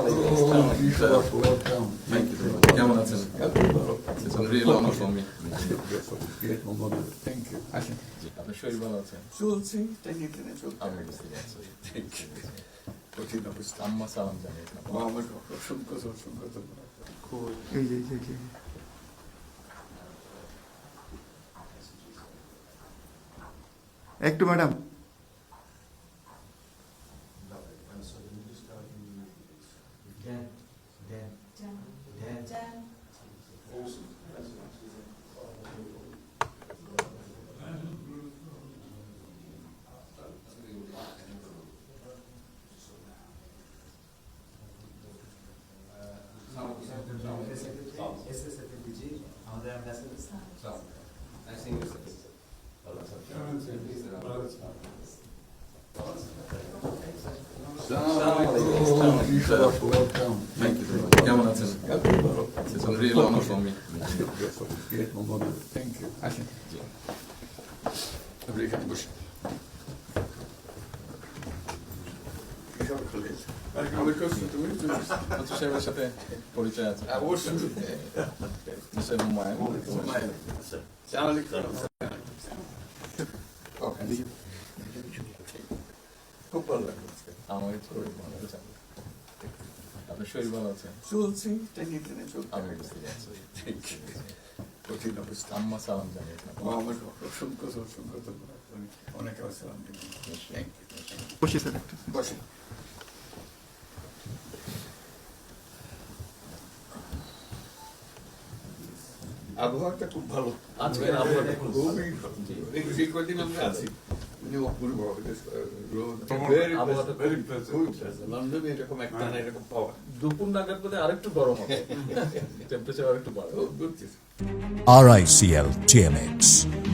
Thank you. কেমন আছেন? It's a real honor for me. Thank you. জি, আপনার শরীর ভালো আছে? চলছে টেনে টেনে চলছে। আমি বুঝতে পারছি। Thank you. কঠিন অবস্থা। আম্মা সালাম জানিয়েছেন। আমার অসংখ্য ধন্যবাদ। এই যে একটু ম্যাডাম Thank you. কেমন আছেন? It's a real honor for me. Thank you. জি। আপনি এখানে বসে। আচ্ছা, সাহেবের সাথে পরিচয় আছে। অবশ্যই। মিস্টার হুমায়ুন। খুব ভালো লাগলো। আমার শরীর ভালো আছে। আপনার শরীর ভালো আছে? চলছে টেনে টেনে চলছে। আমি বুঝতে পারছি। Thank you. কঠিন অবস্থা। আম্মা সালাম জানিয়েছেন। আমার অসংখ্য ধন্যবাদ। অনেক আসসালাম। Thank you. বসে স্যার একটু বসে। আবহাওয়াটা খুব ভালো। আজকের আবহাওয়াটা খুব ভালো। খুবই ভালো। এই কদিন আমরা আছি মানে অপূর্ব রোদ। আবহাওয়াটা Very pleasant. লন্ডনে এরকম একটা না এরকম পাওয়া। দুপুর নাগাদ বোধহয় আরেকটু গরম হবে। টেম্পারেচার আরেকটু বাড়বে। RICL TMX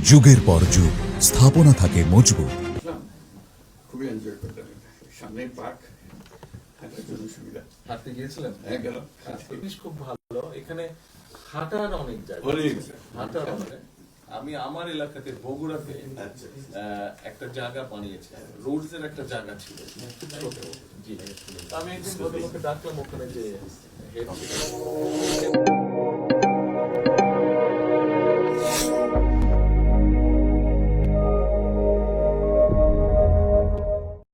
যুগের পর যুগ স্থাপনা থাকে মজবুত। খুবই এনজয় করলাম। সামনে পার্ক, হাঁটার জন্য সুবিধা। হাঁটতে গিয়েছিলেন? হ্যাঁ, গেলাম। জিনিস খুব ভালো। এখানে হাঁটার অনেক জায়গা। হাঁটার অনেক। আমি আমার এলাকাতে বগুড়াতে একটা জায়গা বানিয়েছি, রোডস এর একটা জায়গা ছিল ছোট। জি, আমি একদিন ভদ্রলোককে ডাকলাম ওখানে যে হেড ছিল।